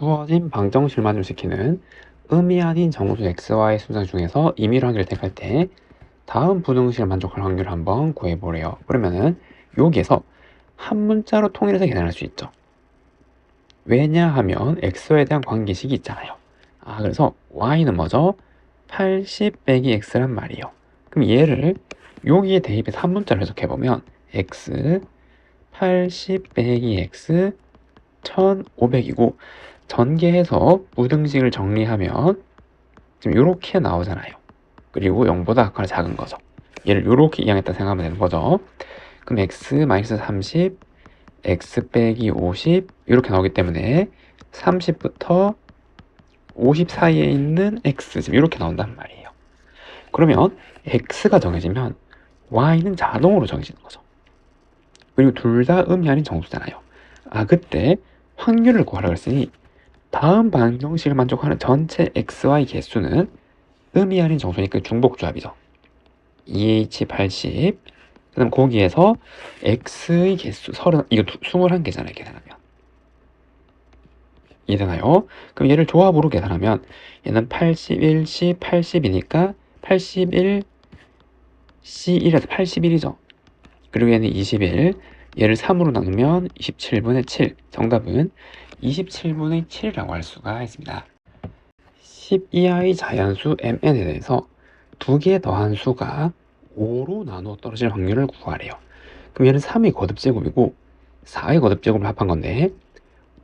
주어진 방정식을 만족시키는 음이 아닌 정수 xy 숫자 중에서 임의로 한 개를 택할 때 다음 부등식을 만족할 확률을 한번 구해보래요. 그러면은 여기에서 한 문자로 통일해서 계산할 수 있죠. 왜냐하면 x에 대한 관계식이 있잖아요. 그래서 y는 뭐죠? 80 빼기 x란 말이에요. 그럼 얘를 여기에 대입해서 한 문자로 해석해보면 x 80 빼기 x 1500이고 전개해서 부등식을 정리하면 지금 이렇게 나오잖아요. 그리고 0보다 하나 작은 거죠. 얘를 이렇게 이항했다 생각하면 되는 거죠. 그럼 x-30 x 빼기 50 이렇게 나오기 때문에 30부터 50 사이에 있는 x 지금 이렇게 나온단 말이에요. 그러면 x가 정해지면 y는 자동으로 정해지는 거죠. 그리고 둘 다 음이 아닌 정수잖아요. 그때 확률을 구하라 그랬으니 다음 방정식을 만족하는 전체 xy 개수는 음이 아닌 정수니까 중복조합이죠. 2h80 그 다음 거기에서 x의 개수 30, 이거 21개잖아요. 계산하면 이해되나요? 그럼 얘를 조합으로 계산하면 얘는 81c 80이니까 81 c1에서 81이죠. 그리고 얘는 21, 얘를 3으로 나누면 27분의 7, 정답은 27분의 7이라고 할 수가 있습니다. 10 이하의 자연수 mn에 대해서 두 개 더한 수가 5로 나누어 떨어질 확률을 구하래요. 그럼 얘는 3의 거듭제곱이고 4의 거듭제곱을 합한 건데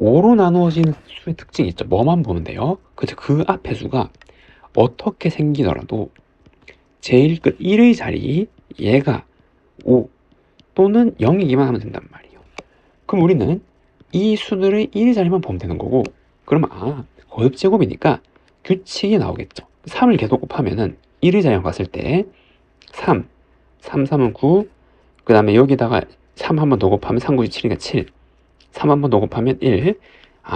5로 나누어진 수의 특징이 있죠. 뭐만 보면 돼요. 그 앞에 수가 어떻게 생기더라도 제일 끝 1의 자리 얘가 5 또는 0이기만 하면 된단 말이에요. 그럼 우리는 이 수들의 1의 자리만 보면 되는 거고, 그러면 거듭제곱이니까 규칙이 나오겠죠. 3을 계속 곱하면은 1의 자리만 봤을 때 3, 3은 9, 그 다음에 여기다가 3 한 번 더 곱하면 3, 9, 7이니까 7, 3 한 번 더 곱하면 1,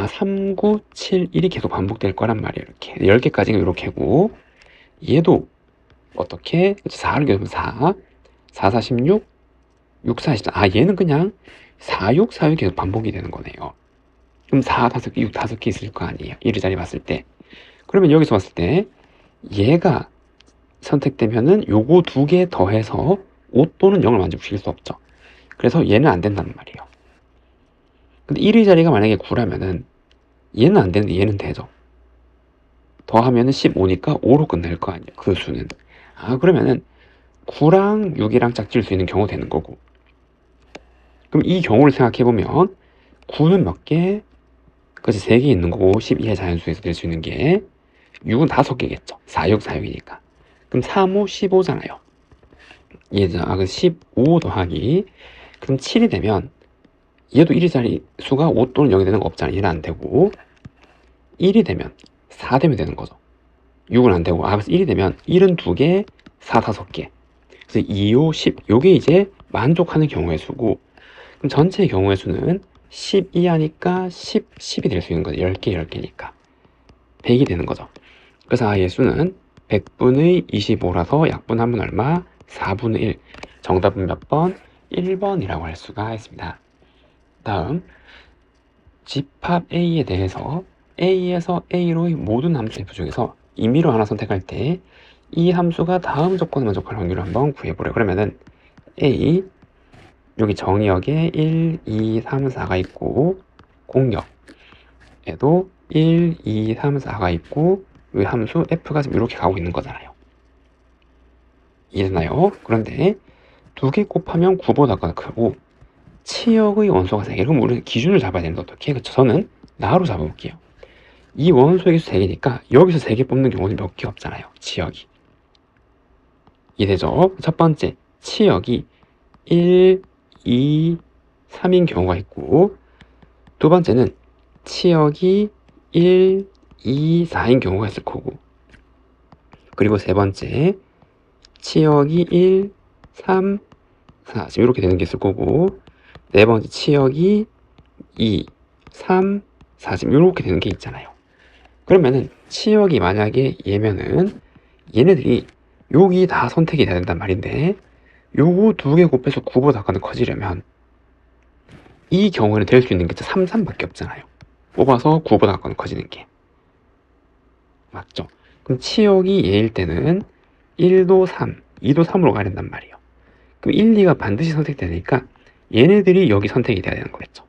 3, 9, 7, 1이 계속 반복될 거란 말이에요. 이렇게 10개까지가 이렇게고, 얘도 어떻게 4를 계속 4, 4, 4, 16, 6, 4, 14. 얘는 그냥 4, 6, 4, 6 계속 반복이 되는 거네요. 그럼 4, 5개, 6, 5개 있을 거 아니에요. 1의 자리 봤을 때. 그러면 여기서 봤을 때 얘가 선택되면은 요거 두 개 더해서 5 또는 0을 만족시킬 수 없죠. 그래서 얘는 안 된다는 말이에요. 근데 1의 자리가 만약에 9라면은 얘는 안 되는데 얘는 되죠. 더하면은 15니까 5로 끝날 거 아니에요. 그 수는. 그러면은 9랑 6이랑 짝지을 수 있는 경우 되는 거고. 그럼 이 경우를 생각해보면 9는 몇 개? 그치, 3개 있는 거고 12의 자연수에서 될 수 있는 게 6은 5개겠죠. 4, 6, 4, 6이니까. 그럼 3, 5, 15잖아요. 얘죠. 그 15 더하기. 그럼 7이 되면 얘도 1의 자리 수가 5 또는 0이 되는 거 없잖아요. 얘는 안 되고 1이 되면 4 되면 되는 거죠. 6은 안 되고 그래서 1이 되면 1은 2개, 4, 5개. 그래서 2, 5, 10 요게 이제 만족하는 경우의 수고, 그럼 전체의 경우의 수는 10 이하니까 10, 10이 될 수 있는 거죠. 10개, 10개니까 100이 되는 거죠. 그래서 얘 수는 100분의 25라서 약분1분 얼마? 4분의 1. 정답은 몇 번? 1번이라고 할 수가 있습니다. 다음 집합 A에 대해서 A에서 A로의 모든 함수 F 중에서 임의로 하나 선택할 때 이 함수가 다음 조건을 만족할 확률을 한번 구해보래요. 그러면은 A 여기 정의역에 1, 2, 3, 4가 있고 공역에도 1, 2, 3, 4가 있고 이 함수 F가 지금 이렇게 가고 있는 거잖아요. 이해되나요? 그런데 두 개 곱하면 9보다 크고 치역의 원소가 3개. 그럼 우리는 기준을 잡아야 되는데 어떻게? 그쵸? 저는 나로 잡아볼게요. 이 원소의 수 3개니까 여기서 3개 뽑는 경우는 몇 개 없잖아요. 치역이. 이해되죠? 첫 번째 치역이 1, 2, 3인 경우가 있고, 두 번째는 치역이 1, 2, 4인 경우가 있을 거고, 그리고 세 번째 치역이 1, 3, 4 지금 이렇게 되는 게 있을 거고, 네 번째 치역이 2, 3, 4 지금 이렇게 되는 게 있잖아요. 그러면은 치역이 만약에 얘면은 얘네들이 여기 다 선택이 돼야 된단 말인데, 요거 두 개 곱해서 9보다 커지려면 이 경우에는 될 수 있는 게 3, 3밖에 없잖아요. 뽑아서 9보다 커지는 게 맞죠? 그럼 치역이 얘일 때는 1도 3, 2도 3으로 가야 된단 말이에요. 그럼 1, 2가 반드시 선택되니까 얘네들이 여기 선택이 돼야 되는 거겠죠.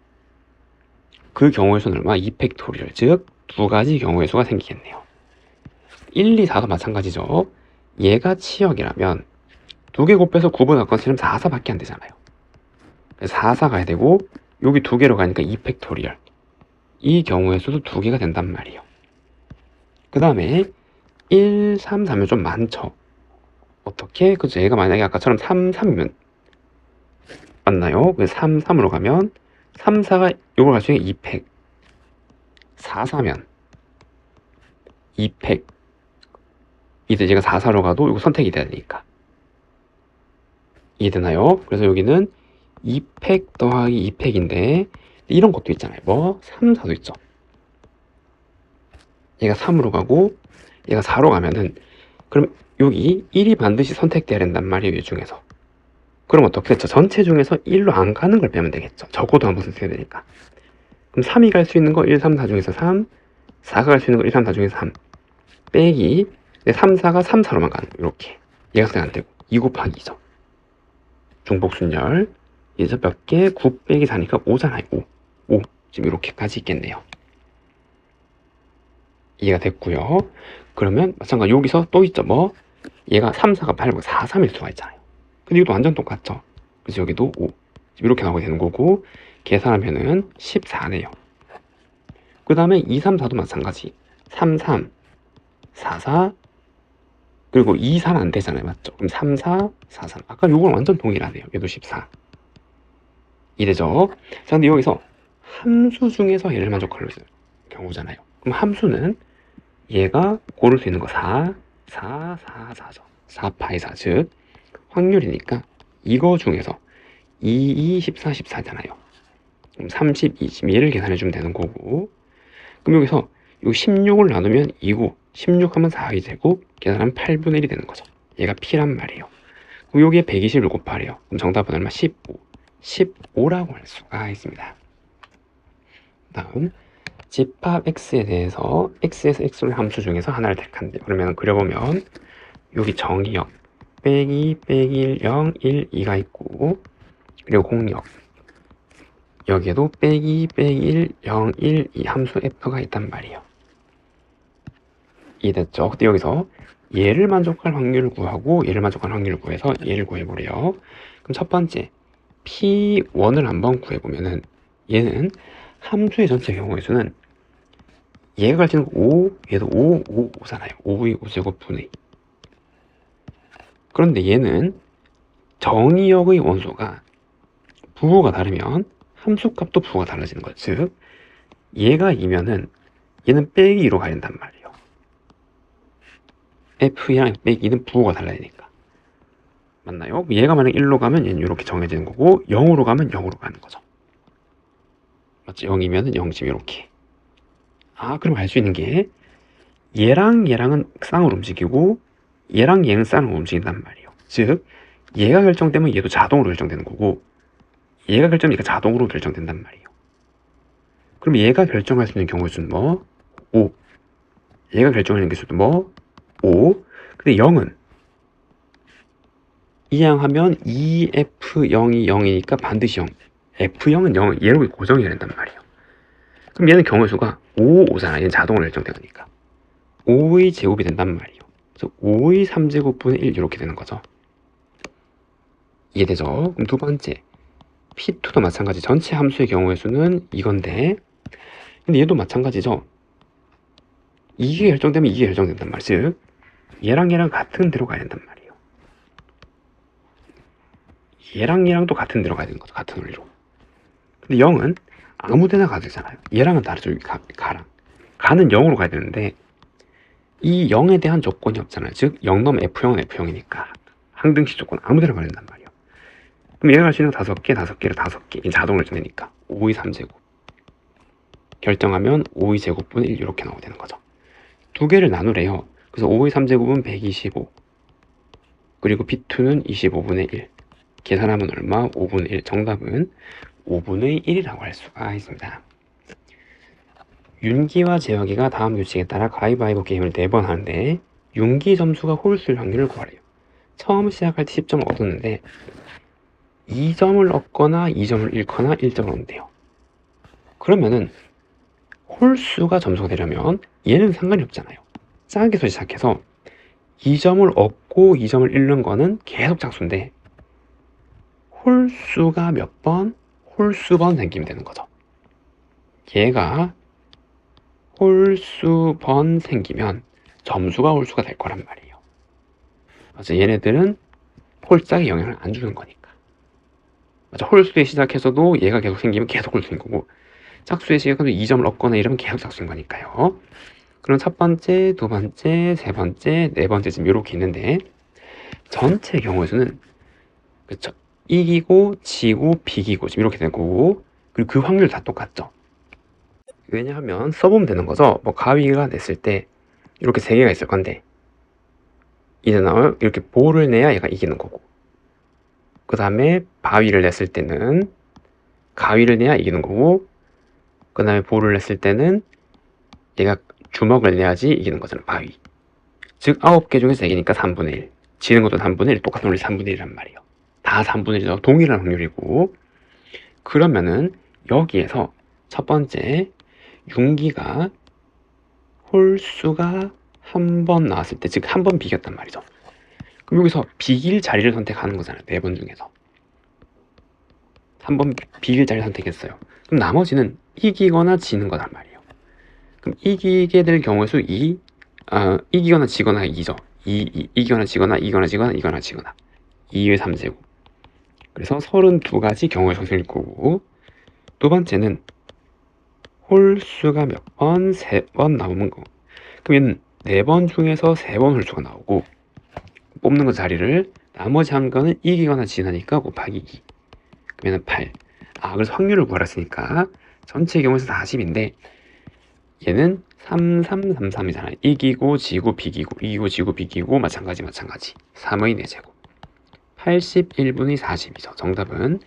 그 경우의 수는 얼마? 2팩토리얼, 즉 두 가지 경우의 수가 생기겠네요. 1, 2, 4도 마찬가지죠. 얘가 치역이라면 두 개 곱해서 9보다 커지면 4, 4밖에 안 되잖아요. 4, 4 가야 되고 여기 두 개로 가니까 2팩토리얼. 이 경우의 수도 두 개가 된단 말이에요. 그 다음에 1, 3, 4면 좀 많죠. 어떻게? 그죠? 얘가 만약에 아까처럼 3, 3이면 맞나요? 그래서 3, 3으로 가면 3, 4가 요걸 가중에 2팩 4, 4면 2팩 이제 제가 4, 4로 가도 이거 선택이 돼야 되니까 이해되나요? 그래서 여기는 2팩 더하기 2팩인데 이런 것도 있잖아요. 뭐 3, 4도 있죠. 얘가 3으로 가고 얘가 4로 가면은 그럼 여기 1이 반드시 선택돼야 된단 말이에요. 이 중에서. 그럼 어떻게 됐죠? 전체 중에서 1로 안 가는 걸 빼면 되겠죠. 적어도 한번 선택해야 되니까. 그럼 3이 갈 수 있는 거 1, 3, 4 중에서 3, 4가 갈 수 있는 거 1, 3, 4 중에서 3 빼기 3, 4가 3, 4로만 가는 거 이렇게 얘가 선택 안 되고 2 곱하기 2죠. 중복순열 이제 몇 개? 9 빼기 4니까 5잖아요. 5 지금 이렇게까지 있겠네요. 이해가 됐고요. 그러면 마찬가지 여기서 또 있죠. 뭐 얘가 3, 4가 8, 4, 3일 수가 있잖아요. 근데 이것도 완전 똑같죠. 그래서 여기도 5 이렇게 나오게 되는 거고 계산하면은 14네요. 그 다음에 2, 3, 4도 마찬가지 3, 3, 4, 4 그리고 2, 3 안 되잖아요. 맞죠? 그럼 3, 4, 4, 3 아까 요거랑 완전 동일하네요. 얘도 14 이래죠. 자 근데 여기서 함수 중에서 얘를 만족할 경우잖아요. 그럼 함수는 얘가 고를 수 있는 거 4, 4, 4, 4죠. 4파이 4, 즉 확률이니까 이거 중에서 2, 2, 14, 14잖아요. 그럼 30, 20 얘를 계산해주면 되는 거고 그럼 여기서 요 16을 나누면 2고 16 하면 4이 되고 계산하면 8분의 1이 되는 거죠. 얘가 P란 말이에요. 그럼 여기에 120을 곱하래요. 그럼 정답은 얼마? 15. 15라고 할 수가 있습니다. 다음 집합 x에 대해서 x에서 x를 함수 중에서 하나를 택한대요. 그러면 그려보면 여기 정의역 빼기 1, 0, 1, 2가 있고 그리고 공역 여기에도 빼기 1, 0, 1, 2 함수 f가 있단 말이에요. 이해됐죠? 근데 여기서 얘를 만족할 확률을 구하고 얘를 만족할 확률을 구해서 얘를 구해보래요. 그럼 첫 번째 P1을 한번 구해보면은 얘는 함수의 전체 경우의 수는 얘가 가지는 5, 얘도 5, 5, 5잖아요. 5의 5제곱분의 그런데 얘는 정의역의 원소가 부호가 다르면 함수값도 부호가 달라지는 거죠. 즉 얘가 2면은 얘는 빼기 2로 가야 된단 말이에요. F랑 빼기 2는 부호가 달라야 되니까. 맞나요? 얘가 만약 1로 가면 얘는 이렇게 정해지는 거고 0으로 가면 0으로 가는 거죠. 맞지? 0이면은 0 지금 이렇게. 아 그럼 알 수 있는 게 얘랑 얘랑은 쌍으로 움직이고 얘랑 얘는 쌍으로 움직인단 말이에요. 즉 얘가 결정되면 얘도 자동으로 결정되는 거고 얘가 결정되니까 자동으로 결정된단 말이에요. 그럼 얘가 결정할 수 있는 경우의 수는 뭐? 5. 얘가 결정하는 게 수도 뭐? 5. 근데 0은 이항하면 2F0이 0이니까 반드시 0. F0은 0, 얘로 고정이 된단 말이에요. 그럼 얘는 경우의 수가 5, 5잖아. 얘는 자동으로 결정되니까. 5의 제곱이 된단 말이에요. 그래서 5의 3제곱분의 1 이렇게 되는 거죠. 이해되죠? 그럼 두 번째 P2도 마찬가지 전체 함수의 경우의 수는 이건데 근데 얘도 마찬가지죠. 이게 결정되면 이게 결정된단 말이에요. 즉 얘랑 얘랑 같은 데로 가야 된단 말이에요. 얘랑 얘랑도 같은 데로 가야 되는 거죠. 같은 원리로. 근데 0은 아무 데나 가도 되잖아요. 얘랑은 다르죠. 여기 가랑. 가는 0으로 가야 되는데 이 0에 대한 조건이 없잖아요. 즉 0 넣으면 F0은 F0이니까 항등식 조건 아무 데나 가야 된단 말이에요. 그럼 얘가 갈 수 있는 거 5개, 5개를 5개. 이 자동으로 결정되니까 5의 3제곱 결정하면 5의 제곱분의 1 이렇게 나오게 되는 거죠. 두 개를 나누래요. 그래서 5의 3제곱은 125 그리고 B2는 25분의 1 계산하면 얼마? 5분의 1 정답은 5분의 1이라고 할 수가 있습니다. 윤기와 재혁이가 다음 규칙에 따라 가위바위보 게임을 4번 하는데 윤기 점수가 홀수일 확률을 구하래요. 처음 시작할 때 10점을 얻었는데 2점을 얻거나 2점을 잃거나 1점을 얻는데요. 그러면은 홀수가 점수가 되려면 얘는 상관이 없잖아요. 짝에서 시작해서 2점을 얻고 2점을 잃는 거는 계속 짝수인데 홀수가 몇 번? 홀수번 생기면 되는 거죠. 얘가 홀수번 생기면 점수가 홀수가 될 거란 말이에요. 맞아, 얘네들은 홀짝에 영향을 안 주는 거니까. 맞아, 홀수에 시작해서도 얘가 계속 생기면 계속 홀수인 거고 짝수에 시작해서 2점을 얻거나 이러면 계속 짝수인 거니까요. 그럼 첫 번째, 두 번째, 세 번째, 네 번째 지금 이렇게 있는데 전체 경우의 수는 그쵸, 이기고 지고 비기고 지금 이렇게 되고 그리고 그 확률 다 똑같죠. 왜냐하면 써보면 되는 거죠. 뭐 가위가 냈을 때 이렇게 3개가 있을 건데 이제 나올 이렇게 보를 내야 얘가 이기는 거고 그 다음에 바위를 냈을 때는 가위를 내야 이기는 거고 그 다음에 보를 냈을 때는 얘가 주먹을 내야지 이기는 거잖아. 바위. 즉 9개 중에서 3개니까 3분의 1. 지는 것도 3분의 1, 똑같은 원리 3분의 1이란 말이에요. 다 3분의 1이죠. 동일한 확률이고 그러면은 여기에서 첫 번째 윤기가 홀수가 한 번 나왔을 때, 즉 한 번 비겼단 말이죠. 그럼 여기서 비길 자리를 선택하는 거잖아요. 4번 중에서 한 번 비길 자리를 선택했어요. 그럼 나머지는 이기거나 지는 거란 말이에요. 그럼 이기게 될 경우의 수 2, 이기거나 지거나 2죠. 이기거나 지거나 이기거나 지거나 이기거나 지거나 2의 3제곱. 그래서 32가지 경우의 수가 생길 거고 두 번째는 홀수가 몇 번? 3번 나오는 거. 그럼 얘는 4번 중에서 3번 홀수가 나오고 뽑는 거 자리를 나머지 한 거는 이기거나 지나니까 곱하기 2. 그러면 8. 그래서 확률을 구하랬으니까 전체 경우에서 40인데 얘는 3, 3, 3, 3이잖아요. 이기고 지고 비기고 이기고 지고 비기고 마찬가지 3의 4제곱 81분의 40이죠. 정답은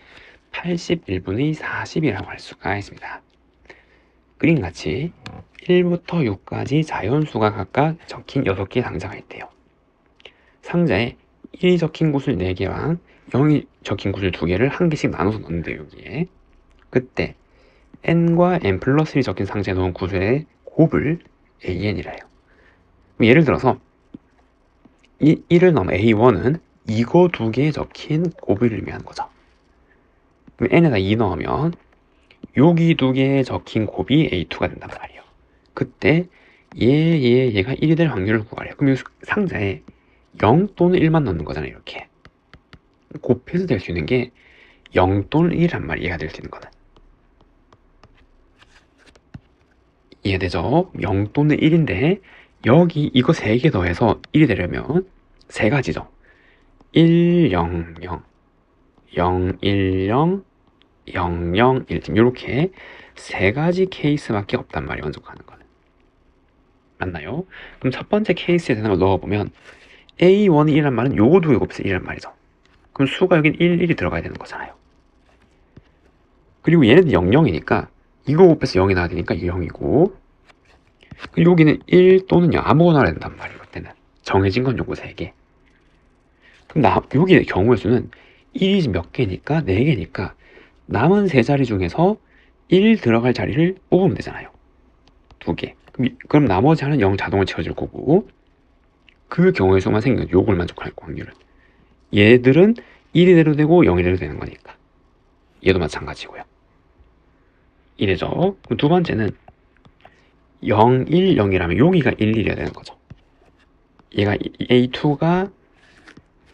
81분의 40이라고 할 수가 있습니다. 그림같이 1부터 6까지 자연수가 각각 적힌 6개의 상자가 있대요. 상자에 1이 적힌 구슬 4개와 0이 적힌 구슬 2개를 한 개씩 나눠서 넣는데요. 여기에 그때 n과 n 플러스 1이 적힌 상자에 넣은 구슬의 곱을 an이라 해요. 예를 들어서 이 1을 넣으면 a1은 이거 2개에 적힌 곱을 의미하는 거죠. 그럼 n에다 2 넣으면 여기 2개에 적힌 곱이 a2가 된단 말이에요. 그때 얘가 1이 될 확률을 구하래요. 그럼 이 상자에 0 또는 1만 넣는 거잖아요. 이렇게 곱해서 될 수 있는 게 0 또는 1이란 말이에요. 얘가 될 수 있는 거는 이해되죠? 0 또는 1인데 여기 이거 3개 더해서 1이 되려면 3가지죠. 1, 0, 0, 0, 1, 0, 0, 0, 1 지금 이렇게 3가지 케이스밖에 없단 말이에요. 만족하는 거는 맞나요? 그럼 첫 번째 케이스에 대한 걸 넣어보면 A1이 1란 말은 요거 2개 곱해서 1란 말이죠. 그럼 수가 여긴 1, 1이 들어가야 되는 거잖아요. 그리고 얘네들 0, 0이니까 이거 곱해서 0이 나와야 되니까 이게 0이고 그리고 여기는 1 또는 0 아무거나 해야 된단 말이에요. 그때는 정해진 건 요거 3개. 그럼 여기 경우의 수는 1이 몇 개니까 4개니까 남은 3자리 중에서 1 들어갈 자리를 뽑으면 되잖아요. 2개. 그럼 나머지 하나는 0 자동으로 채워질 거고 그 경우의 수만 생기면 요걸 만족할 확률은 얘들은 1이 대로 되고 0이 대로 되는 거니까 얘도 마찬가지고요. 이래죠. 그럼 두 번째는 0, 1, 0이라면 여기가 1, 1이어야 되는 거죠. 얘가 A2가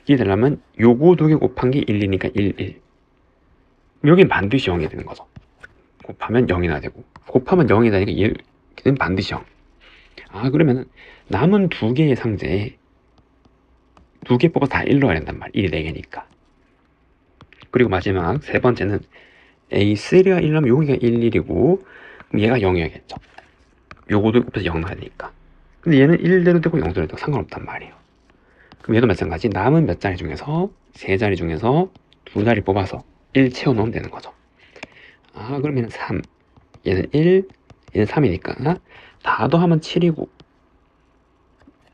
1이 되려면 요거 2개 곱한 게 1, 2니까 1, 1. 여긴 반드시 0이 되는 거죠. 곱하면 0이나 되고 곱하면 0이 되니까 얘는 반드시 0. 그러면은 남은 2개의 상자에 2개 뽑아 다 1 넣어야 된단 말이에요. 1이 4개니까. 그리고 마지막 세 번째는 A3가 1 넣으면 여기가 1, 1이고 그럼 얘가 0이어야겠죠. 요거도 곱해서 0 넣어야 되니까. 근데 얘는 1대로 되고 0대로 되고 상관없단 말이에요. 그럼 얘도 마찬가지 남은 몇 자리 중에서 3자리 중에서 2자리 뽑아서 1 채워 넣으면 되는 거죠. 그러면 3 얘는 1 얘는 3이니까 다 더하면 7이고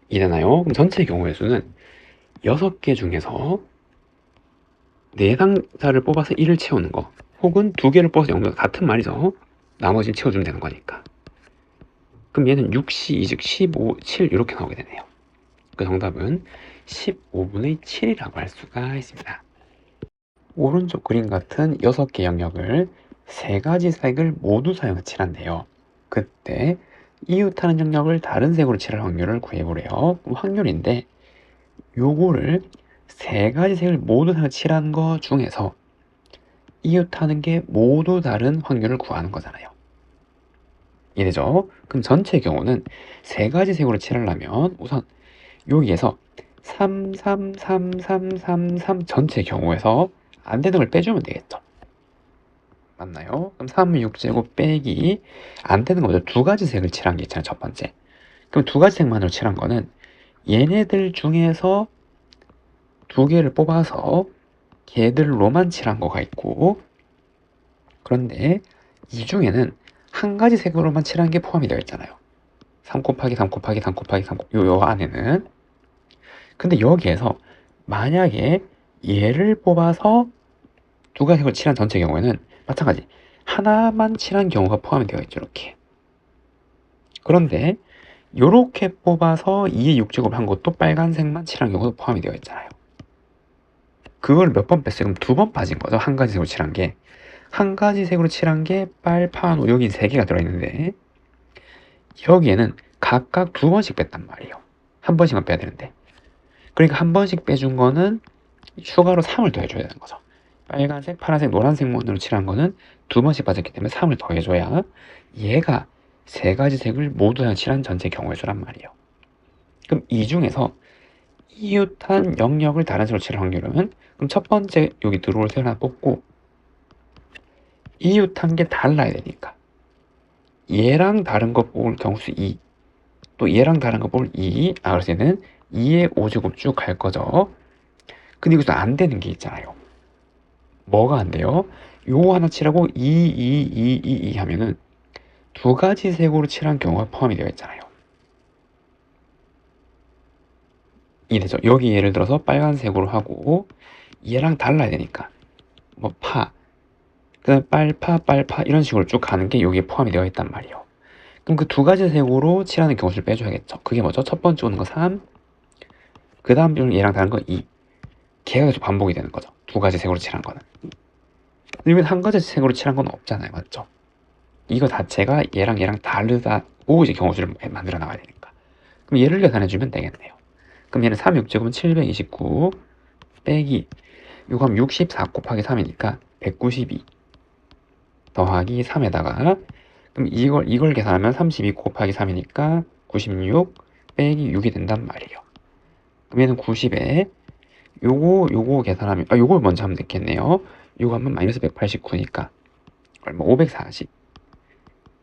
이잖아요. 그럼 전체 경우의 수는 6개 중에서 4상자를 뽑아서 1을 채우는 거 혹은 2개를 뽑아서 0도 같은 말이죠. 나머지는 채워주면 되는 거니까. 그럼 얘는 6시, 2즉 15, 7 이렇게 나오게 되네요. 그 정답은 15분의 7이라고 할 수가 있습니다. 오른쪽 그림 같은 6개 영역을 3가지 색을 모두 사용해 칠한대요. 그때 이웃하는 영역을 다른 색으로 칠할 확률을 구해보래요. 그럼 확률인데 요거를 3가지 색을 모두 사용해 칠한 거 중에서 이웃하는 게 모두 다른 확률을 구하는 거잖아요. 이해되죠? 그럼 전체 경우는 3가지 색으로 칠하려면 우선 여기에서 3, 3, 3, 3, 3, 3 전체 경우에서 안 되는 걸 빼주면 되겠죠. 맞나요? 그럼 3, 6제곱 빼기 안 되는 거죠. 2가지 색을 칠한 게 있잖아요. 첫 번째. 그럼 2가지 색만으로 칠한 거는 얘네들 중에서 2개를 뽑아서 걔들로만 칠한 거가 있고, 그런데 이 중에는 한 가지 색으로만 칠한 게 포함이 되어 있잖아요. 3 곱하기 3 곱하기 3 곱하기 3 요 안에는. 근데 여기에서 만약에 얘를 뽑아서 2가지 색을 칠한 전체 경우에는 마찬가지 하나만 칠한 경우가 포함이 되어 있죠. 이렇게. 그런데 요렇게 뽑아서 2의 6제곱 한 것도 빨간색만 칠한 경우도 포함이 되어 있잖아요. 그걸 몇 번 뺐어요? 그럼 2번 빠진 거죠. 한 가지 색으로 칠한 게. 한 가지 색으로 칠한 게 빨, 파, 노 여기 3개가 들어있는데 여기에는 각각 2번씩 뺐단 말이에요. 한 번씩만 빼야 되는데. 그러니까 한 번씩 빼준 거는 추가로 3을 더해줘야 되는 거죠. 빨간색, 파란색, 노란색 문으로 칠한 거는 2번씩 빠졌기 때문에 3을 더해줘야 얘가 3가지 색을 모두 다 칠한 전체 경우의 수란 말이에요. 그럼 이 중에서 이웃한 영역을 다른 색으로 칠할 확률은, 그럼 첫 번째 여기 들어올 색 하나 뽑고 이웃한 게 달라야 되니까 얘랑 다른 거 뽑을 경수 2, 또 얘랑 다른 거 뽑을 2, 그래서 얘는 2의 5제곱 쭉 갈 거죠. 근데 여기서 안 되는 게 있잖아요. 뭐가 안 돼요? 요거 하나 칠하고 2, 2, 2, 2, 2 하면은 2가지 색으로 칠한 경우가 포함이 되어 있잖아요. 이해되죠? 여기 예를 들어서 빨간색으로 하고 얘랑 달라야 되니까 뭐 파, 그다음 빨파, 빨파 이런 식으로 쭉 가는 게 여기에 포함이 되어 있단 말이에요. 그럼 그 2가지 색으로 칠하는 경우를 빼줘야겠죠. 그게 뭐죠? 첫 번째 오는 거 3, 그 다음 얘랑 다른 거 2. 걔가 계속 반복이 되는 거죠. 2가지 색으로 칠한 거는. 여기는 한 가지 색으로 칠한 건 없잖아요. 맞죠? 이거 자체가 얘랑 다르다고 이제 경우수를 만들어 나가야 되니까. 그럼 얘를 계산해주면 되겠네요. 그럼 얘는 3, 6제곱은 729 빼기 요거 하면 64 곱하기 3이니까 192 더하기 3에다가 그럼 이걸 계산하면 32 곱하기 3이니까 96 빼기 6이 된단 말이에요. 그럼 얘는 90에 요거 계산하면 요걸 먼저 하면 되겠네요. 요거 하면 마이너스 189니까 얼마? 540.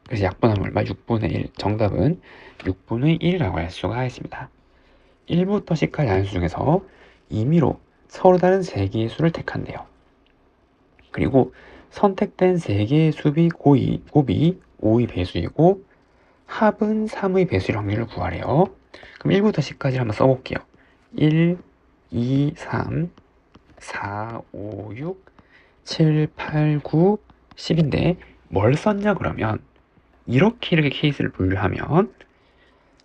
그래서 약분하면 얼마? 6분의 1. 정답은 6분의 1이라고 할 수가 있습니다. 1부터 10까지 함수 중에서 임의로 서로 다른 3개의 수를 택한대요. 그리고 선택된 3개의 수비 곱이 5의 배수이고 합은 3의 배수일 확률을 구하래요. 그럼 1부터 10까지 한번 써볼게요. 1, 2, 3, 4, 5, 6, 7, 8, 9, 10인데 뭘 썼냐 그러면 이렇게 케이스를 분류하면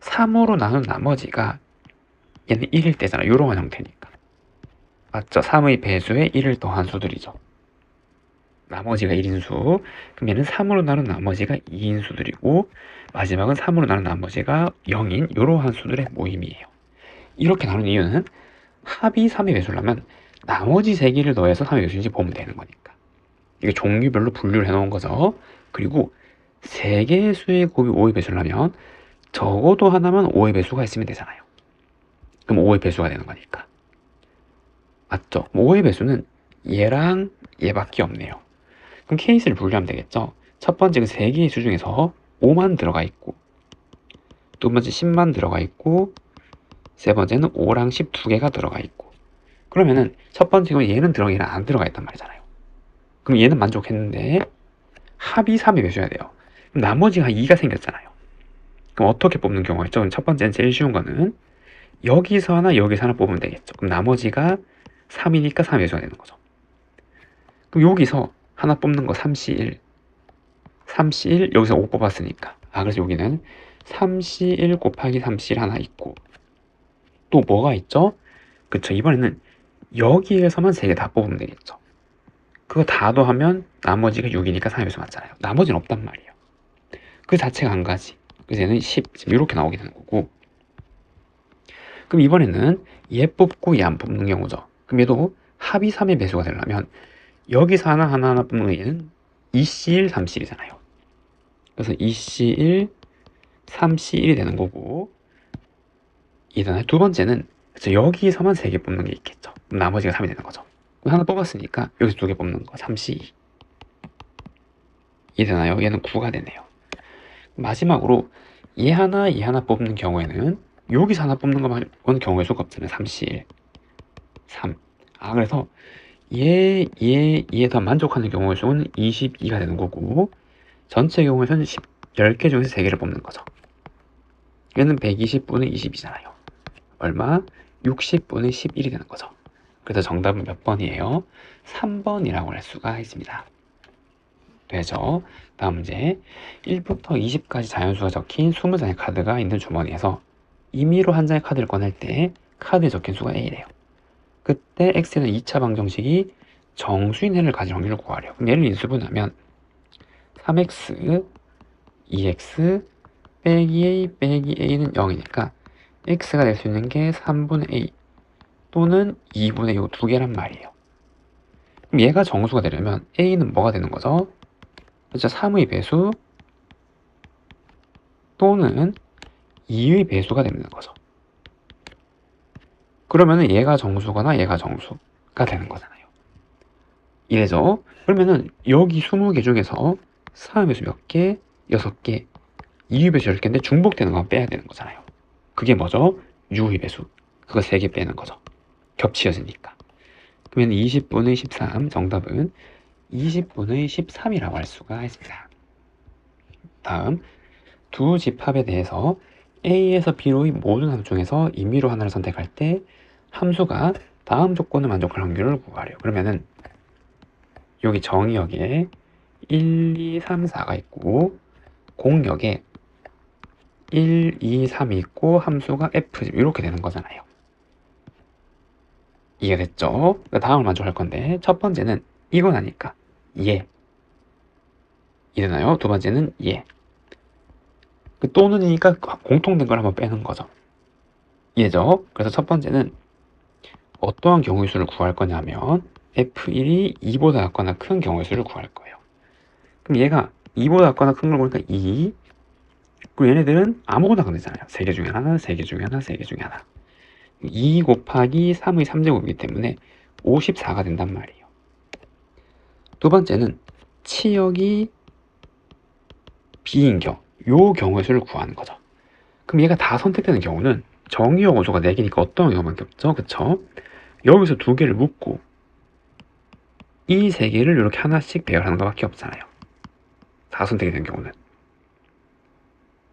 3으로 나눈 나머지가 얘는 1일 때잖아. 이러한 형태니까. 맞죠? 3의 배수에 1을 더한 수들이죠. 나머지가 1인수. 그럼 얘는 3으로 나눈 나머지가 2인수들이고 마지막은 3으로 나눈 나머지가 0인 이러한 수들의 모임이에요. 이렇게 나눈 이유는 합이 3의 배수라면 나머지 3개를 더해서 3의 배수인지 보면 되는 거니까. 이게 종류별로 분류를 해놓은 거죠. 그리고 3개의 수의 곱이 5의 배수라면 적어도 하나만 5의 배수가 있으면 되잖아요. 그럼 5의 배수가 되는 거니까. 맞죠? 5의 배수는 얘랑 얘밖에 없네요. 그럼 케이스를 분류하면 되겠죠? 첫 번째 그 3개의 수 중에서 5만 들어가 있고 두 번째 10만 들어가 있고 세 번째는 5랑 10 2개가 들어가 있고 그러면은 첫 번째는 얘는 들어가 얘는 안 들어가 있단 말이잖아요. 그럼 얘는 만족했는데 합이 3이 배수여야 돼요. 그럼 나머지가 2가 생겼잖아요. 그럼 어떻게 뽑는 경우가 있죠? 첫 번째는 제일 쉬운 거는 여기서 하나 여기서 하나 뽑으면 되겠죠. 그럼 나머지가 3이니까 3의 배수가 되는 거죠. 그럼 여기서 하나 뽑는 거 3C1 3C1 여기서 5 뽑았으니까 그래서 여기는 3C1 곱하기 3C1 하나 있고 또 뭐가 있죠? 그쵸, 이번에는 여기에서만 3개 다 뽑으면 되겠죠. 그거 다 더하면 나머지가 6이니까 3의 배수 맞잖아요. 나머지는 없단 말이에요. 그 자체가 한 가지. 그래서 얘는 10 지금 이렇게 나오게 되는 거고, 그럼 이번에는 얘 뽑고 얘 안 뽑는 경우죠. 그럼 얘도 합이 3의 배수가 되려면 여기서 하나 뽑는 얘는 2C1 3C1이잖아요. 그래서 2C1 3C1이 되는 거고, 이다음에 두 번째는 여기서만 3개 뽑는 게 있겠죠. 그럼 나머지가 3이 되는 거죠. 하나 뽑았으니까 여기서 2개 뽑는 거 3C2 이 되나요? 얘는 9가 되네요. 마지막으로 얘 하나 뽑는 경우에는 여기서 하나 뽑는 것만 경우의 수가 없잖아요. 3C1 3 그래서 얘에 더 만족하는 경우의 수는 22가 되는 거고, 전체 경우의 수는 10개 중에서 3개를 뽑는 거죠. 얘는 120분의 20이잖아요. 얼마? 60분의 11이 되는 거죠. 그래서 정답은 몇 번이에요? 3번이라고 할 수가 있습니다. 되죠? 다음 문제. 1부터 20까지 자연수가 적힌 20장의 카드가 있는 주머니에서 임의로 한 장의 카드를 꺼낼 때 카드에 적힌 수가 A래요. 그때 X는 2차 방정식이 정수인 해를 가질 확률을 구하래요. 그럼 얘를 인수분하면 3X 2X 빼기 A 빼기 A는 0이니까 X가 될 수 있는 게 3분의 A 또는 2분의 요 두 개란 말이에요. 그럼 얘가 정수가 되려면 A는 뭐가 되는 거죠? 그렇죠? 3의 배수 또는 2의 배수가 되는 거죠. 그러면은 얘가 정수거나 얘가 정수가 되는 거잖아요. 이래죠? 그러면은 여기 20개 중에서 3의 배수 몇 개? 6개, 2의 배수 10개인데 중복되는 거 빼야 되는 거잖아요. 그게 뭐죠? 6의 배수. 그거 3개 빼는 거죠. 겹치어지니까. 그러면 20분의 13, 정답은 20분의 13이라고 할 수가 있습니다. 다음, 두 집합에 대해서 A에서 B로의 모든 함수 중에서 임의로 하나를 선택할 때 함수가 다음 조건을 만족할 확률을 구하래요. 그러면은 여기 정의역에 1, 2, 3, 4가 있고 공역에 1, 2, 3이 있고 함수가 F 이렇게 되는 거잖아요. 이해됐죠? 다음을 만족할 건데 첫 번째는 이건 아니까 얘 이되나요? 두 번째는 얘 또는이니까 공통된 걸 한번 빼는 거죠. 얘죠? 그래서 첫 번째는 어떠한 경우의 수를 구할 거냐면 F1이 2보다 작거나 큰 경우의 수를 구할 거예요. 그럼 얘가 2보다 작거나 큰 걸 보니까 2, 그리고 얘네들은 아무거나 건드잖아요. 3개 중에 하나, 3개 중에 하나, 3개 중에 하나. 2 곱하기 3의 3제곱이기 때문에 54가 된단 말이에요. 두 번째는 치역이 B인 요 경우의 수를 구하는 거죠. 그럼 얘가 다 선택되는 경우는 정의역 원소가 4개니까 어떤 경우밖에 없죠? 그쵸? 여기서 2개를 묶고 이 3개를 이렇게 하나씩 배열하는 것밖에 없잖아요. 다 선택이 된 경우는.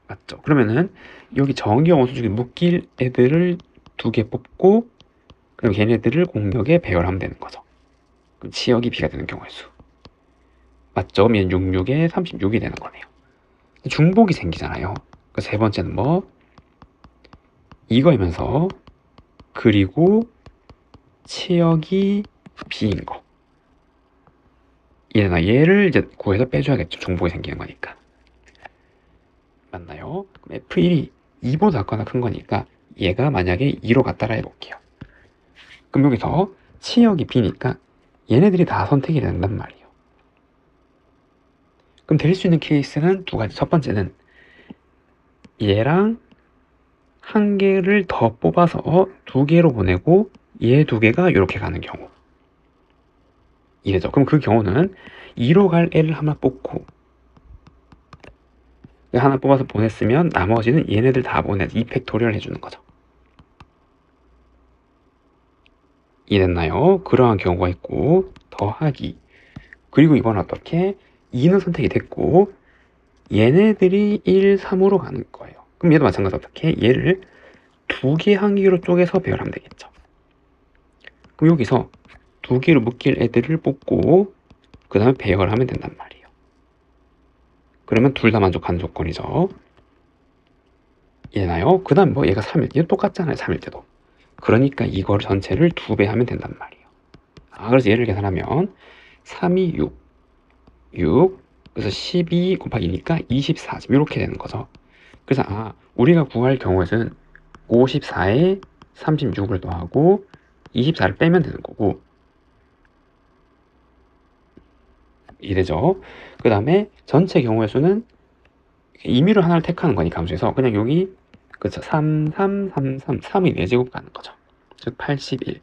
맞죠? 그러면은 여기 정의역 원소 중에 묶일 애들을 2개 뽑고 그럼 걔네들을 공역에 배열하면 되는 거죠. 그럼 치역이 B가 되는 경우의 수. 맞죠? 그러면 66에 36이 되는 거네요. 중복이 생기잖아요. 그 세 번째는 뭐? 이거이면서 그리고 치역이 B인 거. 얘를 이제 구해서 빼줘야겠죠. 중복이 생기는 거니까. 맞나요? 그럼 F1이 2보다 작거나 큰 거니까 얘가 만약에 2로 같다라 해볼게요. 그럼 여기서 치역이 B니까 얘네들이 다 선택이 된단 말이에요. 그럼 될 수 있는 케이스는 두 가지. 첫 번째는 얘랑 한 개를 더 뽑아서 2개로 보내고 얘 2개가 이렇게 가는 경우. 이래죠. 그럼 그 경우는 2로 갈 애를 하나 뽑고 하나 뽑아서 보냈으면 나머지는 얘네들 다 보내서 2팩토리얼 해주는 거죠. 이해됐나요? 그러한 경우가 있고 더하기. 그리고 이건 어떻게? 2는 선택이 됐고 얘네들이 1, 3으로 가는 거예요. 그럼 얘도 마찬가지로 어떻게? 얘를 두 개 한기로 쪼개서 배열하면 되겠죠. 그럼 여기서 두 개로 묶일 애들을 뽑고 그 다음에 배열을 하면 된단 말이에요. 그러면 둘 다 만족하는 조건이죠. 이해나요? 그 다음 뭐 얘가 3일, 얘도 똑같잖아요. 3일 때도. 그러니까 이걸 전체를 2배 하면 된단 말이에요. 그래서 얘를 계산하면 3이 6, 그래서 12 곱하기 2니까 24 이렇게 되는 거죠. 그래서 우리가 구할 경우에는 54에 36을 더하고 24를 빼면 되는 거고, 이래죠. 그 다음에 전체 경우의 수는 임의로 하나를 택하는 거니까 함수에서 그냥 여기 그쵸 3, 3, 3, 3, 3이 4제곱 가는 거죠. 즉 81.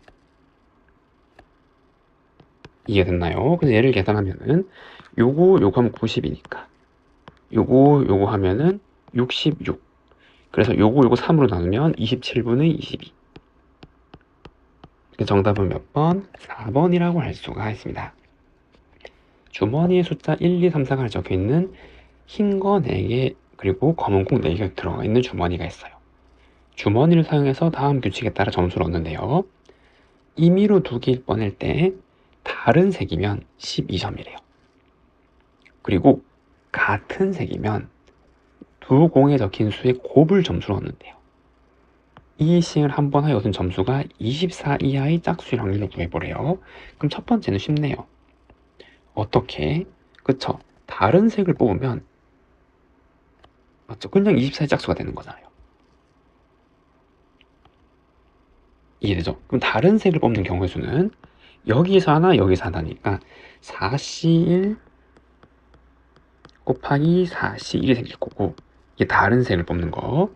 이해됐나요? 그래서 얘를 계산하면은 요거 하면 90이니까 요거 하면은 66. 그래서 요거 3으로 나누면 27분의 22. 정답은 몇 번? 4번이라고 할 수가 있습니다. 주머니에 숫자 1, 2, 3, 4가 적혀있는 흰 거 4개 그리고 검은 콩 4개가 들어가 있는 주머니가 있어요. 주머니를 사용해서 다음 규칙에 따라 점수를 얻는데요. 임의로 2개일 뻔할 때 다른 색이면 12점이래요. 그리고 같은 색이면 두 공에 적힌 수의 곱을 점수로 얻는데요. 이 시행을 한 번 하여 얻은 점수가 24 이하의 짝수일 확률을 구해보래요. 그럼 첫 번째는 쉽네요. 어떻게? 그쵸? 다른 색을 뽑으면 맞죠? 그냥 24의 짝수가 되는 거잖아요. 이해되죠? 그럼 다른 색을 뽑는 경우의 수는 여기서 하나, 여기서 하나니까 4C1 곱하기 4C1이 생길 거고, 이게 다른 색을 뽑는 거.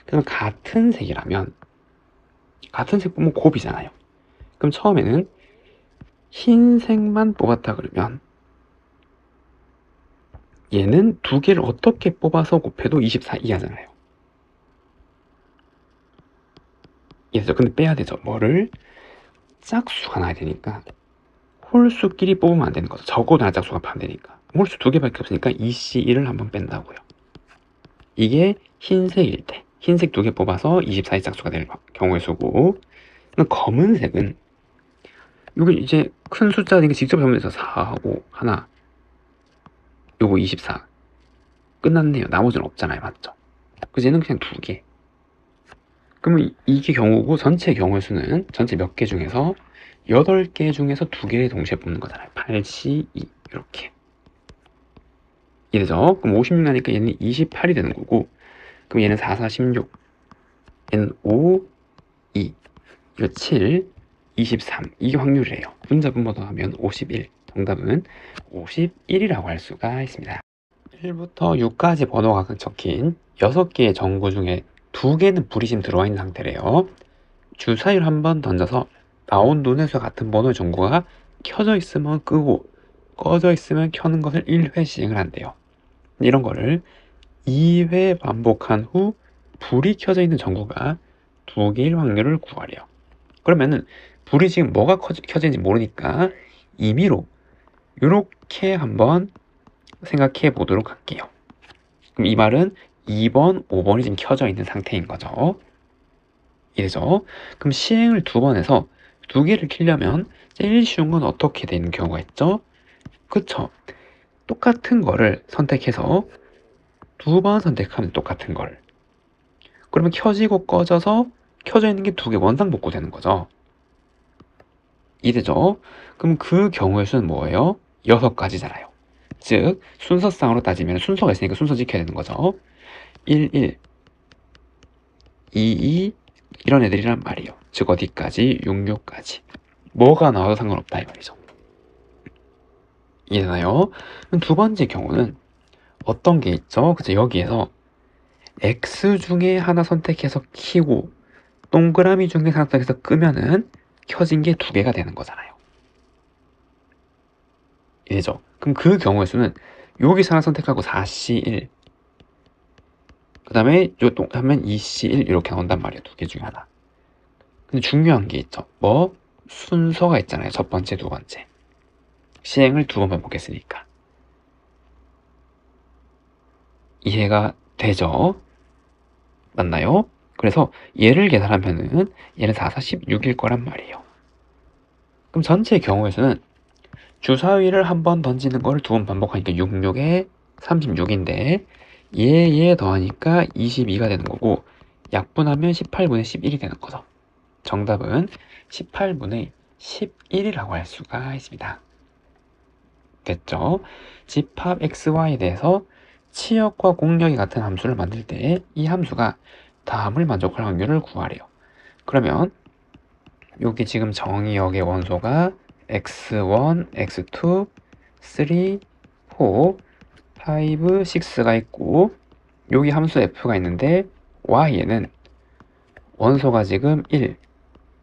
그럼 같은 색이라면 같은 색 뽑으면 곱이잖아요. 그럼 처음에는 흰색만 뽑았다 그러면 얘는 두 개를 어떻게 뽑아서 곱해도 24 이하잖아요. 이해되죠? 근데 빼야 되죠. 뭐를? 짝수가 나야 되니까 홀수끼리 뽑으면 안 되는 거죠. 적어도 짝수가 안 되니까. 홀수 두 개밖에 없으니까 2C1을 한번 뺀다고요. 이게 흰색일 때 흰색 두 개 뽑아서 24의 짝수가 될 경우의 수고, 검은색은 이거 이제 큰 숫자니까 직접 적으면서 4하고 하나, 요거 24 끝났네요. 나머지는 없잖아요. 맞죠? 그래서 얘는 그냥 두 개. 그러면 이게 경우고, 전체 경우의 수는 전체 몇 개 중에서 8개 중에서 2개를 동시에 뽑는 거잖아요. 8C2 이렇게. 이래죠? 그럼 56 나니까 얘는 28이 되는 거고, 그럼 얘는 4, 4, 16, 얘는 5, 2, 이거 7, 23. 이게 확률이래요. 분자분모 더하면 51. 정답은 51이라고 할 수가 있습니다. 1부터 6까지 번호가 적힌 6개의 전구 중에 2개는 불이심 들어와 있는 상태래요. 주사위를 한번 던져서 나온 눈의 수와 같은 번호의 전구가 켜져 있으면 끄고 꺼져 있으면 켜는 것을 1회 시행을 한대요. 이런 거를 2회 반복한 후 불이 켜져 있는 전구가 2개일 확률을 구하래요. 그러면은 불이 지금 뭐가 켜져 있는지 모르니까 임의로 이렇게 한번 생각해 보도록 할게요. 그럼 이 말은 2번, 5번이 지금 켜져 있는 상태인 거죠. 이래죠? 그럼 시행을 2번 해서 2개를 켜려면 제일 쉬운 건 어떻게 되는 경우가 있죠? 그쵸? 똑같은 거를 선택해서 2번 선택하면 똑같은 걸. 그러면 켜지고 꺼져서 켜져 있는 게 2개 원상복구 되는 거죠. 이래죠? 그럼 그 경우의 수는 뭐예요? 6가지잖아요. 즉 순서상으로 따지면 순서가 있으니까 순서 지켜야 되는 거죠. 1, 1, 2, 2 이런 애들이란 말이에요. 즉 어디까지? 6, 6까지. 뭐가 나와도 상관없다 이 말이죠. 이해되나요? 그럼 두 번째 경우는 어떤 게 있죠? 그죠? 여기에서 X 중에 하나 선택해서 키고 동그라미 중에 하나 선택해서 끄면은 켜진 게 2개가 되는 거잖아요. 이해죠? 그럼 그 경우의 수는 여기서 하나 선택하고 4C1 그 다음에 요 하면 2C1 이렇게 나온단 말이에요. 2개 중에 하나. 근데 중요한 게 있죠. 뭐? 순서가 있잖아요. 첫 번째, 두 번째. 시행을 2번 반복했으니까. 이해가 되죠? 맞나요? 그래서 얘를 계산하면은 얘는 4, 4, 16일 거란 말이에요. 그럼 전체 경우에서는 주사위를 한 번 던지는 거를 두 번 반복하니까 66에 36인데 얘 더하니까 22가 되는 거고 약분하면 18분의 11이 되는 거죠. 정답은 18분의 11이라고 할 수가 있습니다. 됐죠? 집합 xy에 대해서 치역과 공역이 같은 함수를 만들 때 이 함수가 다음을 만족할 확률을 구하래요. 그러면 여기 지금 정의역의 원소가 x1, x2, 3, 4, 5, 6가 있고 여기 함수 f가 있는데 y에는 원소가 지금 1,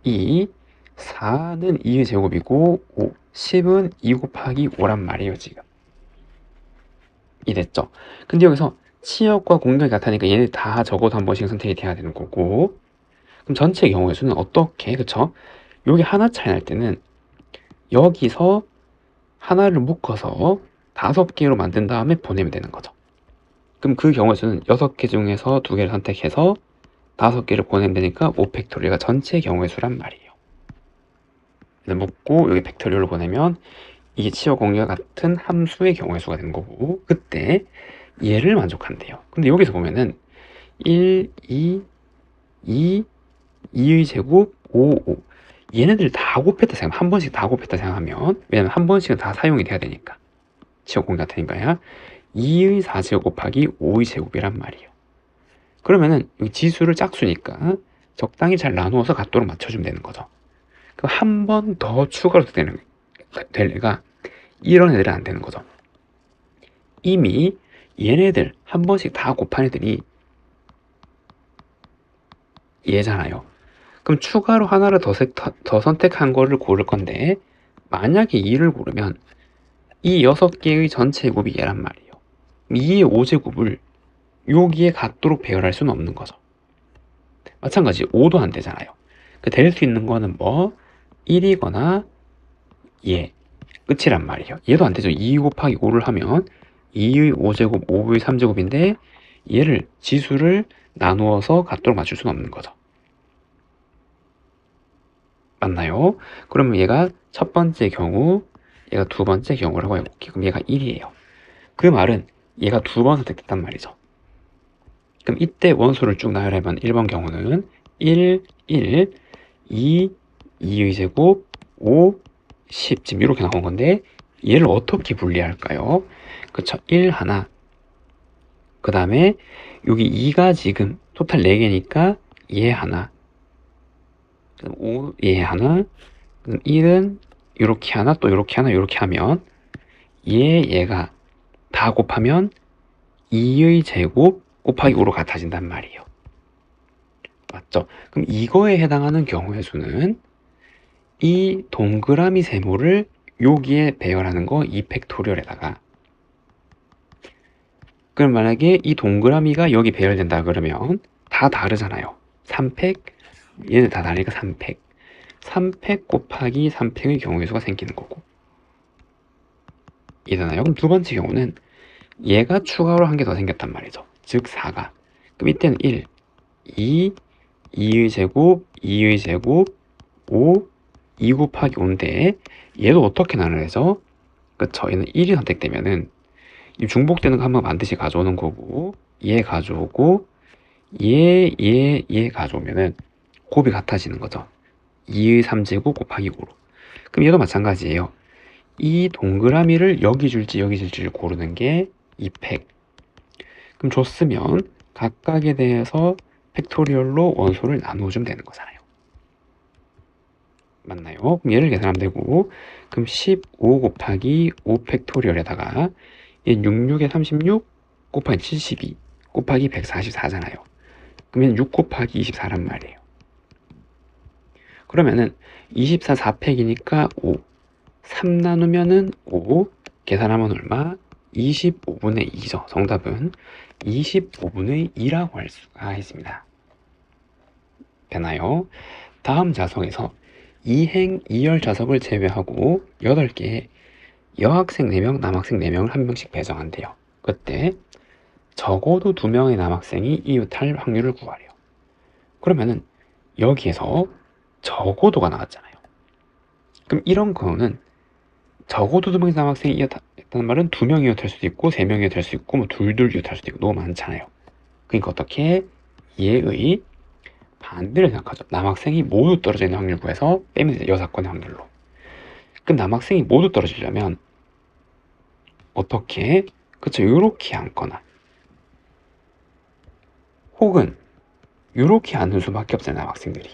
2, 4는 2의 제곱이고 5, 10은 2 곱하기 5란 말이에요 지금. 이랬죠. 근데 여기서 치역과 공역이 같으니까 얘네 다 적어도 한 번씩 선택이 돼야 되는 거고 그럼 전체 경우의 수는 어떻게 그쵸? 여기 하나 차이 날 때는 여기서 하나를 묶어서 5개로 만든 다음에 보내면 되는 거죠. 그럼 그 경우의 수는 6개 중에서 2개를 선택해서 5개를 보내면 되니까 5팩토리얼가 전체 경우의 수란 말이에요. 묶고 여기 팩토리얼로 보내면 이게 치역 공역 같은 함수의 경우의 수가 되는 거고 그때 얘를 만족한대요. 근데 여기서 보면은 1, 2, 2의 제곱, 5, 5 얘네들 다 곱했다 생각하면 한 번씩 다 곱했다 생각하면 왜냐면 한 번씩은 다 사용이 돼야 되니까 치역 공역 같으니까요. 2의 4제곱 곱하기 5의 제곱이란 말이에요. 그러면은 여기 지수를 짝수니까 적당히 잘 나누어서 같도록 맞춰주면 되는 거죠. 그럼 한 번 더 추가로 될 애가 이런 애들은 안 되는 거죠. 이미 얘네들 한 번씩 다 곱한 애들이 얘잖아요. 그럼 추가로 하나를 더 선택한 거를 고를 건데 만약에 2를 고르면 이 6개의 전체 제곱이 얘란 말이에요. 2의 5제곱을 여기에 갖도록 배열할 수는 없는 거죠. 마찬가지 5도 안 되잖아요. 될 수 있는 거는 뭐 1이거나 얘 끝이란 말이에요. 얘도 안 되죠. 2 곱하기 5를 하면 2의 5제곱, 5의 3제곱인데 얘를 지수를 나누어서 갖도록 맞출 수는 없는 거죠. 맞나요? 그러면 얘가 첫 번째 경우, 얘가 두 번째 경우라고 해볼게요. 그럼 얘가 1이에요. 그 말은 얘가 두 번 선택됐단 말이죠. 그럼 이때 원소를 쭉 나열하면 1번 경우는 1, 1, 2, 2의 제곱, 5, 10 지금 이렇게 나온 건데 얘를 어떻게 분리할까요? 그쵸? 1 하나 그 다음에 여기 2가 지금 토탈 4개니까 얘 하나 5, 얘 하나 1은 이렇게 하나 또 이렇게 하나 이렇게 하면 얘가 다 곱하면 2의 제곱 곱하기 5로 같아진단 말이에요. 맞죠? 그럼 이거에 해당하는 경우의 수는 이 동그라미 세모를 여기에 배열하는 거 2팩토리얼에다가 그럼 만약에 이 동그라미가 여기 배열된다 그러면 다 다르잖아요. 3팩 얘는 다 다르니까 3팩 3팩 곱하기 3팩의 경우의 수가 생기는 거고 이잖아요. 그럼 두 번째 경우는 얘가 추가로 한 개 더 생겼단 말이죠. 즉 4가 그럼 이때는 1, 2, 2의 제곱, 2의 제곱, 5, 2 곱하기 5인데 얘도 어떻게 나누죠? 그쵸? 얘는 1이 선택되면은 이 중복되는 거 한번 반드시 가져오는 거고 얘 가져오고 얘 가져오면은 곱이 같아지는 거죠. 2의 3제곱 곱하기 5로 그럼 얘도 마찬가지예요. 이 동그라미를 여기 줄지 여기 줄지를 고르는 게 2팩 그럼 줬으면 각각에 대해서 팩토리얼로 원소를 나누어주면 되는 거잖아요. 맞나요? 그럼 얘를 계산하면 되고 그럼 15 곱하기 5 팩토리얼에다가 얘 66에 36 곱하기 72 곱하기 144잖아요. 그러면 6 곱하기 24란 말이에요. 그러면은 24 4팩이니까 5 3 나누면은 5 계산하면 얼마? 25분의 2죠. 정답은 25분의 2라고 할 수가 있습니다. 되나요? 다음 자석에서 이행 2열 자석을 제외하고 8개의 여학생 4명, 남학생 4명을 한 명씩 배정한대요. 그때 적어도 2명의 남학생이 이웃할 확률을 구하래요. 그러면은 여기에서 적어도가 나왔잖아요. 그럼 이런 경우는 적어도 2명의 남학생이 이웃했다는 말은 2명이 이웃할 수도 있고 3명이 이웃할 수도 있고 뭐 둘둘 이웃할 수도 있고 너무 많잖아요. 그러니까 어떻게 얘의 반대를 생각하죠. 남학생이 모두 떨어져 있는 확률 구해서 빼면 되죠. 여사건의 확률로. 그럼 남학생이 모두 떨어지려면 어떻게? 그쵸, 요렇게 앉거나 혹은 요렇게 앉는 수밖에 없잖아요. 남학생들이.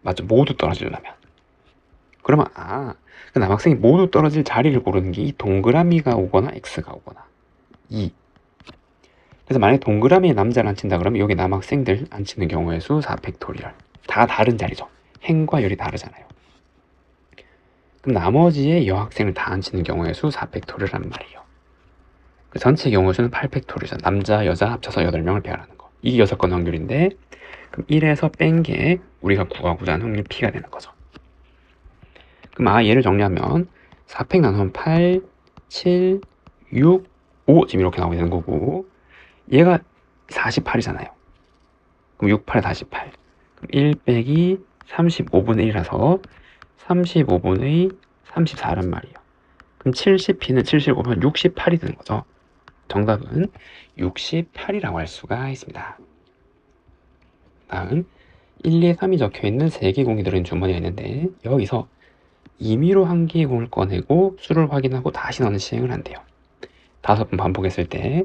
맞죠? 모두 떨어지려면. 그러면 그 남학생이 모두 떨어질 자리를 고르는 게 이 동그라미가 오거나 X가 오거나 2. 그래서 만약에 동그라미에 남자를 앉힌다 그러면 여기 남학생들 앉히는 경우의 수 4팩토리얼. 다 다른 자리죠. 행과 열이 다르잖아요. 그럼 나머지의 여학생을 다 앉히는 경우의 수 4팩토리얼란 말이에요. 그 전체 경우의 수는 8팩토리얼이죠. 남자, 여자 합쳐서 8명을 배열하는 거. 이게 6건 확률인데 그럼 1에서 뺀 게 우리가 구하고자 하는 확률 P가 되는 거죠. 그럼 얘를 정리하면 4팩 나누면 8, 7, 6, 5 지금 이렇게 나오게 되는 거고 얘가 48이잖아요. 그럼 6, 8, 48. 그럼 1 빼기 35분의 1이라서 35분의 34란 말이에요. 그럼 70P는 70 곱하면 68이 되는 거죠. 정답은 68이라고 할 수가 있습니다. 다음 1, 2, 3이 적혀있는 3개 공이 들어있는 주머니가 있는데 여기서 임의로 한 개의 공을 꺼내고 수를 확인하고 다시 넣는 시행을 한대요. 5번 반복했을 때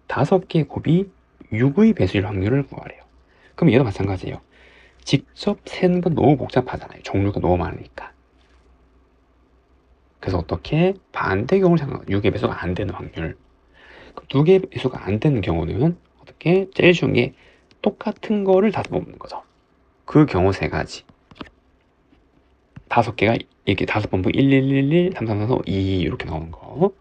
5개의 곱이 6의 배수일 확률을 구하래요. 그럼 얘도 마찬가지예요. 직접 세는 건 너무 복잡하잖아요. 종류가 너무 많으니까. 그래서 어떻게 반대 경우를 생각하면 6의 배수가 안 되는 확률. 2개의 배수가 안 되는 경우는 어떻게 제일 쉬운 게 똑같은 거를 5번 뽑는 거죠. 그 경우 3가지. 5개가 이렇게 5번부 1, 1, 1, 1, 3, 3, 4, 5, 2 이렇게 나오는 거.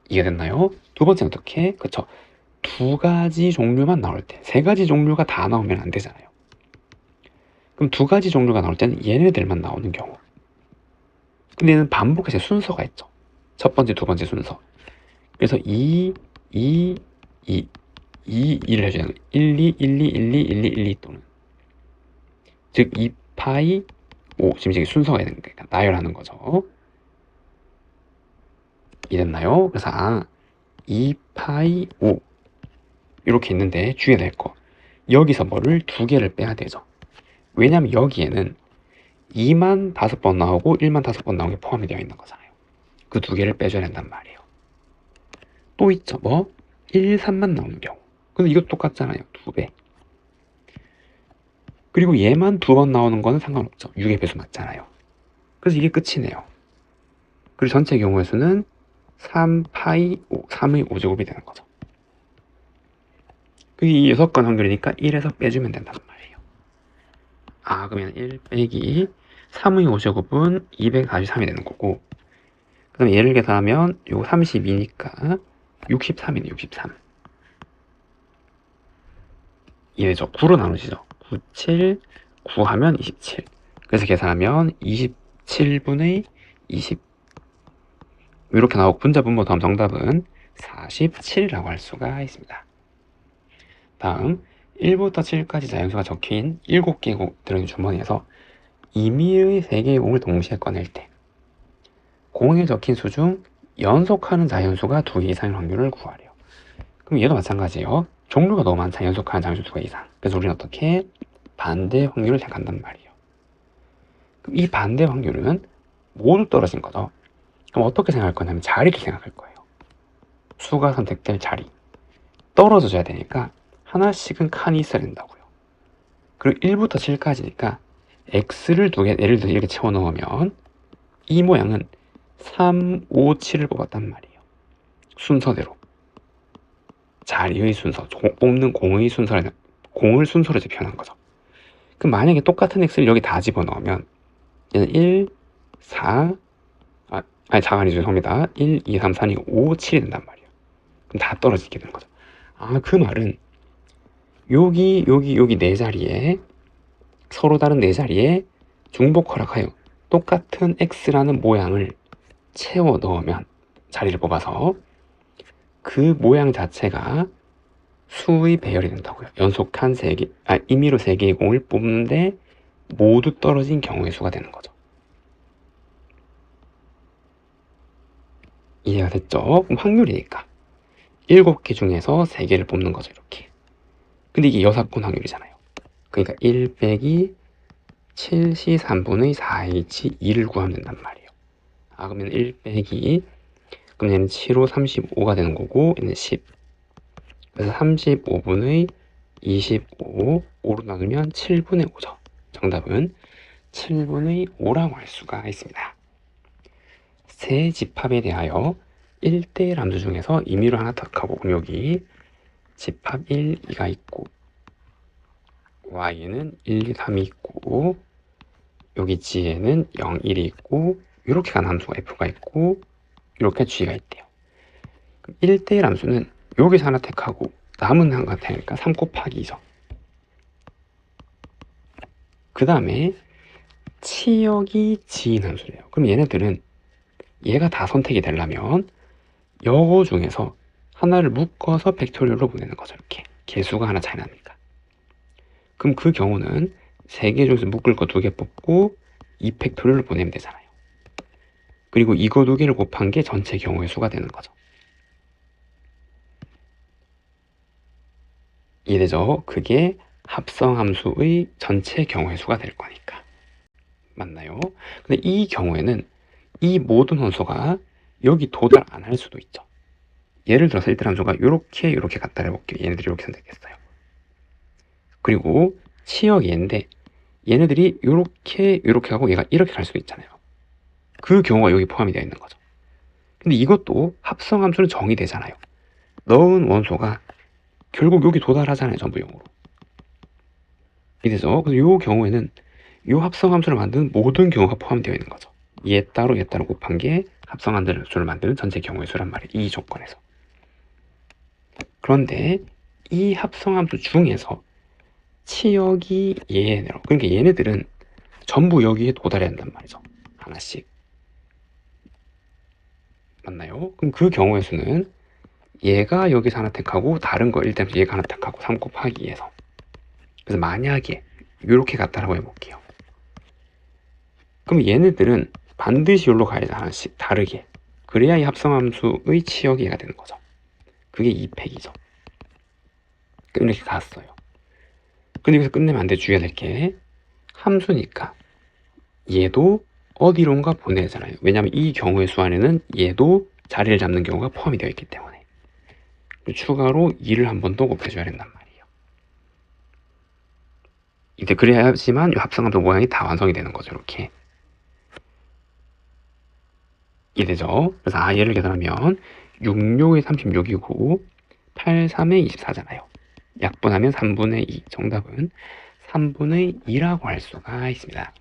이해됐나요? 두 번째는 어떻게? 그쵸. 2가지 종류만 나올 때 3가지 종류가 다 나오면 안 되잖아요. 그럼 2가지 종류가 나올 때는 얘네들만 나오는 경우. 근데 얘는 반복해서 순서가 있죠. 첫 번째, 두 번째 순서. 그래서 2, 2, 2, 2, 2를 해줘야 되는 거예요. 1, 2, 1, 2, 1, 2, 1, 2, 1, 2 또는 즉 2파이 5 지금 이게 순서가 있는 거니까 나열하는 거죠. 이해됐나요? 그래서 2파이 5 이렇게 있는데 주의해야 될 거. 여기서 뭐를 2개를 빼야 되죠. 왜냐면 여기에는 2만 5번 나오고 1만 5번 나오는 게 포함이 되어 있는 거잖아요. 그 2개를 빼줘야 된단 말이에요. 또 있죠. 뭐 1, 3만 나오는 경우. 근데 이것도 똑같잖아요. 2배. 그리고 얘만 2번 나오는 거는 상관없죠. 6의 배수 맞잖아요. 그래서 이게 끝이네요. 그리고 전체 경우의 수는 3파이 5, 3의 5제곱이 되는 거죠. 그게 이 6건 확률이니까 1에서 빼주면 된단 말이에요. 그러면 1 빼기 3의 5제곱은 243이 되는 거고, 그 다음에 얘를 계산하면 요거 32니까 63이네, 63. 이해되죠? 9로 나누시죠. 9, 7, 9 하면 27. 그래서 계산하면 27분의 20. 이렇게 나오고 분자 분모 더하면 정답은 47이라고 할 수가 있습니다. 다음 1부터 7까지 자연수가 적힌 7개의 공 들어있는 주머니에서 임의의 3개의 공을 동시에 꺼낼 때 공에 적힌 수 중 연속하는 자연수가 2개 이상의 확률을 구하래요. 그럼 얘도 마찬가지예요. 종류가 너무 많잖아요. 연속하는 자연수 2개 이상. 그래서 우리는 어떻게 반대 확률을 생각한단 말이에요. 그럼 이 반대 확률은 모두 떨어진 거죠. 그럼 어떻게 생각할 거냐면 자리를 생각할 거예요. 수가 선택될 자리. 떨어져줘야 되니까 하나씩은 칸이 있어야 된다고요. 그리고 1부터 7까지니까 x를 2개 예를 들어 이렇게 채워 넣으면 이 모양은 3, 5, 7을 뽑았단 말이에요. 순서대로. 자리의 순서, 뽑는 공의 순서를 순서로 이제 표현한 거죠. 그럼 만약에 똑같은 x를 여기 다 집어넣으면 얘는 1, 4, 아니 4가 아니죠. 죄송합니다. 1, 2, 3, 4, 2, 5, 7이 된단 말이에요. 그럼 다 떨어지게 되는 거죠. 그 말은 여기 네 자리에 서로 다른 네 자리에 중복 허락하여 똑같은 x라는 모양을 채워 넣으면 자리를 뽑아서 그 모양 자체가 수의 배열이 된다고요. 연속한 임의로 3개의 공을 뽑는데 모두 떨어진 경우의 수가 되는 거죠. 이해가 됐죠? 그럼 확률이니까 7개 중에서 3개를 뽑는 거죠. 이렇게. 근데 이게 여사건 확률이잖아요. 그러니까 1 빼기 7C 3분의 4H 2를 구하면 된단 말이에요. 그러면 1 빼기, 그럼 얘는 7호 35가 되는 거고, 얘는 10. 그래서 35분의 25, 5로 나누면 7분의 5죠. 정답은 7분의 5라고 할 수가 있습니다. 세 집합에 대하여 1대1 함수 중에서 임의로 하나 더 하고, 그럼 여기 집합 1, 2가 있고, y는 1, 2, 3이 있고, 여기 g에는 0, 1이 있고, 이렇게 간 함수가 f가 있고, 이렇게 g가 있대요. 1대1 함수는 여기서 하나 택하고 남은 하나 택하니까 3 곱하기 2죠. 그 다음에 치역이 g인 함수래요. 그럼 얘네들은 얘가 다 선택이 되려면 요거 중에서 하나를 묶어서 팩토리얼로 보내는 거죠. 이렇게 개수가 하나 차이 나니까. 그럼 그 경우는 3개 중에서 묶을 거 2개 뽑고 2 팩토리얼로 보내면 되잖아요. 그리고 이거 2개를 곱한 게 전체 경우의 수가 되는 거죠. 이해되죠? 그게 합성함수의 전체 경우의 수가 될 거니까. 맞나요? 근데 이 경우에는 이 모든 함수가 여기 도달 안 할 수도 있죠. 예를 들어서 1대 함수가 이렇게 갖다 해볼게요. 얘네들이 이렇게 선택했어요. 그리고 치역 얘인데 얘네들이 이렇게 하고 얘가 이렇게 갈 수도 있잖아요. 그 경우가 여기 포함이 되어 있는 거죠. 근데 이것도 합성함수는 정의되잖아요. 넣은 원소가 결국 여기 도달하잖아요. 전부 0으로. 이래서 그래서 이 경우에는 이 합성함수를 만드는 모든 경우가 포함되어 있는 거죠. 얘 따로 곱한 게 합성함수를 만드는 전체 경우의 수란 말이에요. 이 조건에서. 그런데 이 합성함수 중에서 치역이 얘네로, 그러니까 얘네들은 전부 여기에 도달해야 한단 말이죠. 하나씩. 맞나요? 그럼 그 경우의 수는 얘가 여기서 하나 택하고 다른 거 일단 얘가 하나 택하고 3 곱하기 2에서. 그래서 만약에 이렇게 같다라고 해볼게요. 그럼 얘네들은 반드시 여기로 가야죠. 하나씩 다르게. 그래야 이 합성함수의 치역이 얘가 되는 거죠. 그게 2팩이죠. 이렇게 갔어요. 근데 여기서 끝내면 안 돼. 주의해야 될 게 함수니까 얘도 어디론가 보내야 되잖아요. 왜냐하면 이 경우의 수 안에는 얘도 자리를 잡는 경우가 포함이 되어 있기 때문에 추가로 2를 한 번 더 곱해줘야 된단 말이에요. 이제 그래야지만 이 합성함수 모양이 다 완성이 되는 거죠. 이렇게. 이해되죠? 그래서 얘를 계산하면 6,6에 36이고 8, 3에 24잖아요. 약분하면 3분의 2. 정답은 3분의 2라고 할 수가 있습니다.